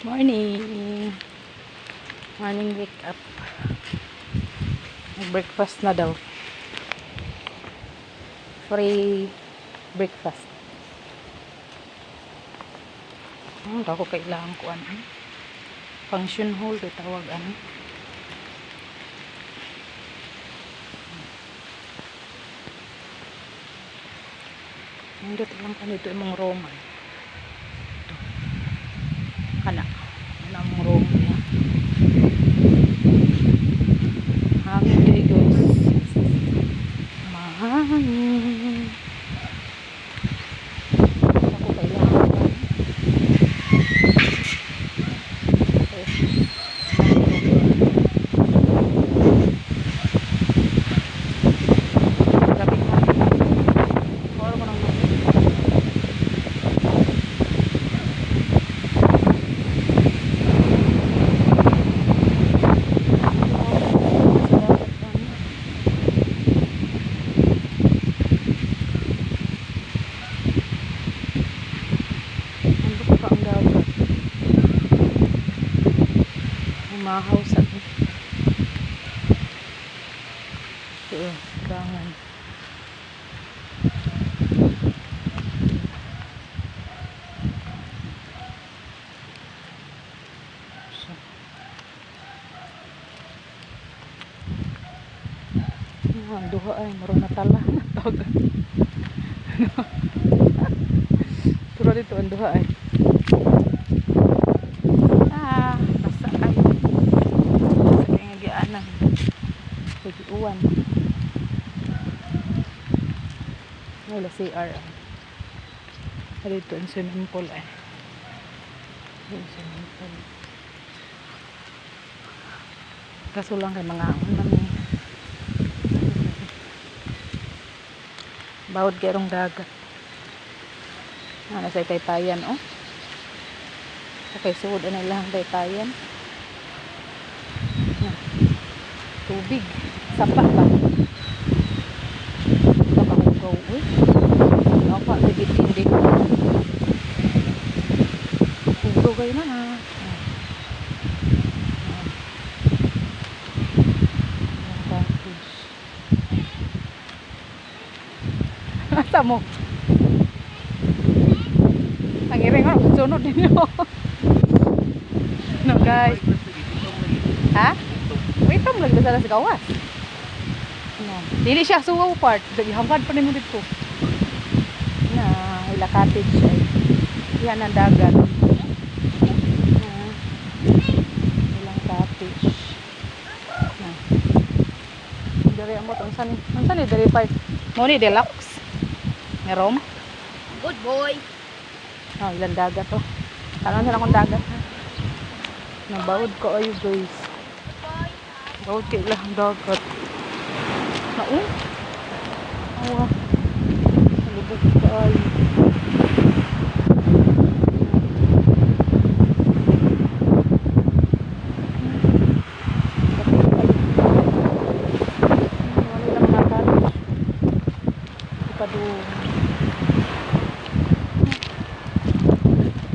Morning. Morning wake up. Breakfast na daw. Free breakfast. Ako kailangan ko ano. Function hall tawag ano. Nandito lang kanito yung mga Roman. Ito. Kana. Ano ang Roman niya. Hangin kayo guys. Mahangin. Ako kailangan ko. Mahausan. Ito, gangan. So. Ang duha ay maroon na tala. Tawag. Turo dito ang duha ay. Uwan. Wala CR. Dito ang swimming pool eh. Swimming pool. Kaso lang kay mga bawod gerong dagat. Nasa taytayan oh. Okay, suod na lang taytayan. Tubig. Sapa ba? Nakahugaw eh. Naka, hindi. Hugaw kayo na ha. Asa mo? Nangiring ako, sunod din nyo. No guys. Ha? Wait, lagi sa gawas. No. Dili siya suwaw part. Hangad pa nimo dito. Na ila cottage ay. Yan ang dagat. Ilang cottage. Na. Dari amo tong san ni dari part. Mo ni deluxe. Meron. Good boy. Oh, ilang dagat to. Karon sila kung dagat ha. Nabawod ko ayo guys. Bawod kay ilang dagat. Naon? Awa. Lubog ka ay. Wala lang nakalit. Ipadung.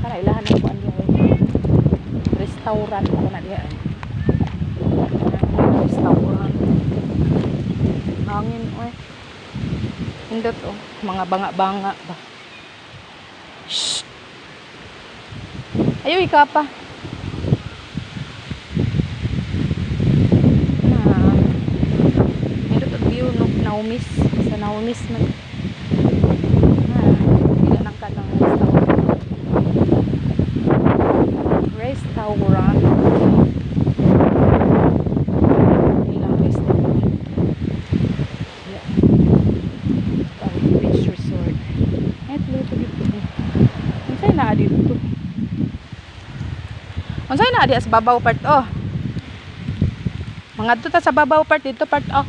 Para ilahan ng kuan diya. Restaurant ako na diya. Restaurant. Hangin oy. Indot oh, mga banga-banga ba. Shh. Ayo ika pa. Na. Indot ang view no Naumis sa Naumis man. Bila nang kanang restaurant. Dito. Unsay na di sa babaw part oh. Mga ta sa babaw part dito part oh.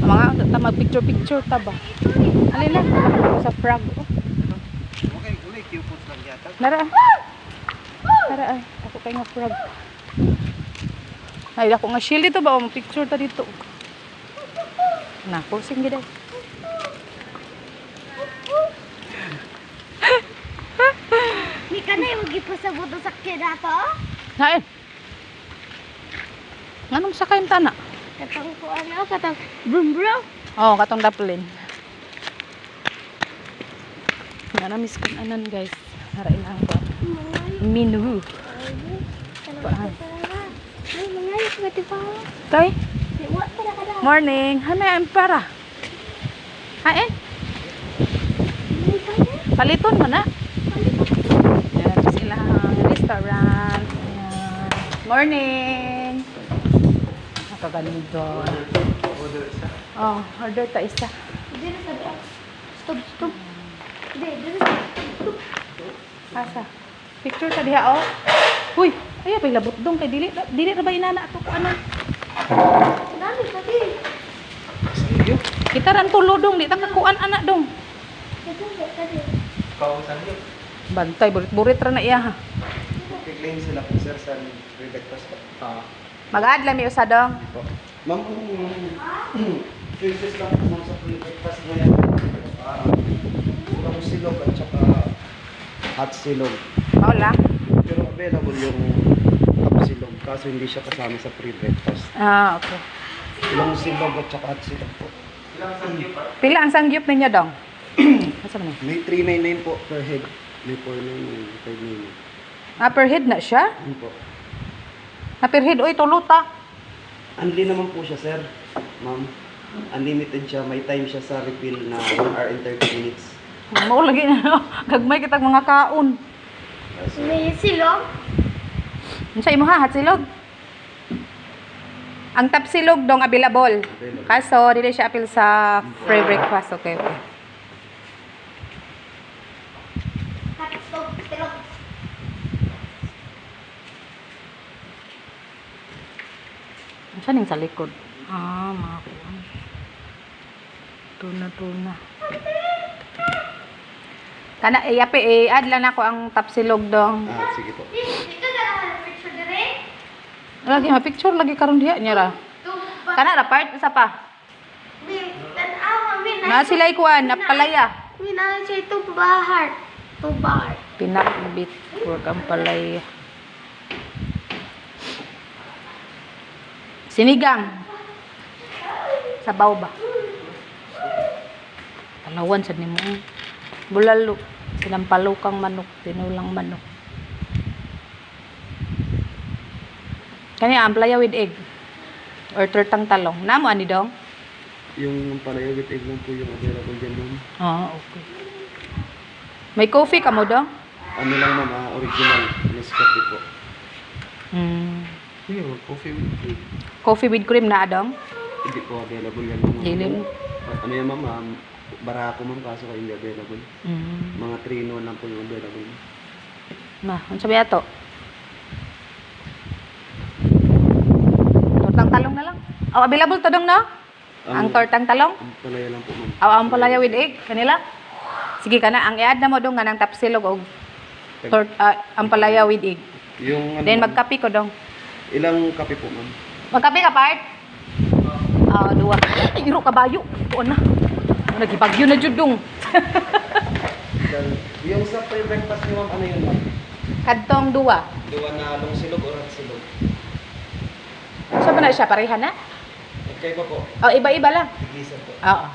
Mga ta mag-picture ta ba. Alin na sa frog oh. Okay, ulay cupid lang yata. Nara. Nara ay ako kay nga frog. Ay ako nga shield dito ba mag-picture ta dito. Na, posing gid ay. Ni kanay gipasabot ang sakyan na to? Hain. Nganong sakay yung tana? Katang ko ano, katang brum brum. Oh, katong daplin. Nga na miss kong anan guys. Harain lang ko. Minu. Paan? Ay, mangayos ba ito pa? Kay? What pa na kada? Morning. Hanay ang para. Hain. Paliton mo na. Yan, silang restaurant. Ayan. Morning. Nakaganito. Order isa. Oh, order ta isa. Dito sa ba? Stop, stop. Dito sa stop. Asa? Picture ta diha oh. Uy, ay pa labot dong kay dili ra ba inana ato ko ano. Dami pa di. Sige. Kita ran tulo dong, di ta kakuan anak dong. Ito ba kadi? Pausan niyo. Bantay burit-burit ra na iya ha. Kiklaim sila po sir sa free breakfast po. Mag-add lang mi usa dong. Ma'am, choices lang po sa free breakfast ngayon. Urang silog at saka hot silog. Mao lang. Pero available yung hot silog kaso hindi siya kasama sa free breakfast. Ah, okay. Ilang silog at saka hot silog po. Pila ang sangyup ninyo dong? Asa man ni? May 399 po per head. May 499 per menu. Ah, per head na siya? Ano po? Ah, per head oy tuluta. Unli naman po siya, sir. Ma'am. Unlimited siya. May time siya sa refill na 1 hour and 30 minutes. Mao lagi na gagmay kitag mga kaon. So, May silong. Unsa imo ha, hot silog? Ang tap silog dong available. available. Kaso dili siya apil sa free breakfast. Okay, okay. Stop, silong. Saan yung sa likod? Ah, mga kuwan. Tuna. Kana, yapi, add lang ako ang tapsilog dong. sige po. Dito na lang picture dire. Lagi, ma-picture lagi karon diha niya ra. Kana, ra part, isa pa. Min, tan-aw, min. Na sila ikuan, napalaya. Min, ano siya ito bahar. Ito bahar. Pinakbit, work ang palaya. Sinigang. Sabaw ba? Palawan sa nimo. Bulalo. Sinampalukang manok, tinulang manok. Kani ang playa with egg. Or tortang talong. Namo ani dong? Yung palaya with egg lang po yung available dyan, ma'am. Ah, okay. May coffee ka mo dong? Ano lang, ma'am, original. Nescafe po. Sige, coffee with egg. Coffee with cream na dong? Hindi po available yan, ma'am. Dili. Ano yan, ma'am? Barako, ma'am, kaso kayo hindi available. Mga 3-in-1 lang po yung available. Ma, unsa ba ato? Tortang talong na lang. Oh, available to dong no? Ang tortang talong? Ang palaya lang po, ma'am. Ang palaya with egg kanila. Sige kana ang i-add na mo dong ganang tapsilog og ang palaya with egg. Yung ano, Then ma'am, magkape ko dong. ilang kape po, ma'am? Magkape ka part? Ah, duwa. Iro kabayo. Tuon na. Nagibagyo na jud dong. Yung sa free breakfast niyo, ma'am, ano yun, ma'am? Kadtong duwa. Duwa na long silog or hot silog? Sa ba na siya pareha na? Okay ba po? Oh, iba-iba lang. Tigisan po. Oo.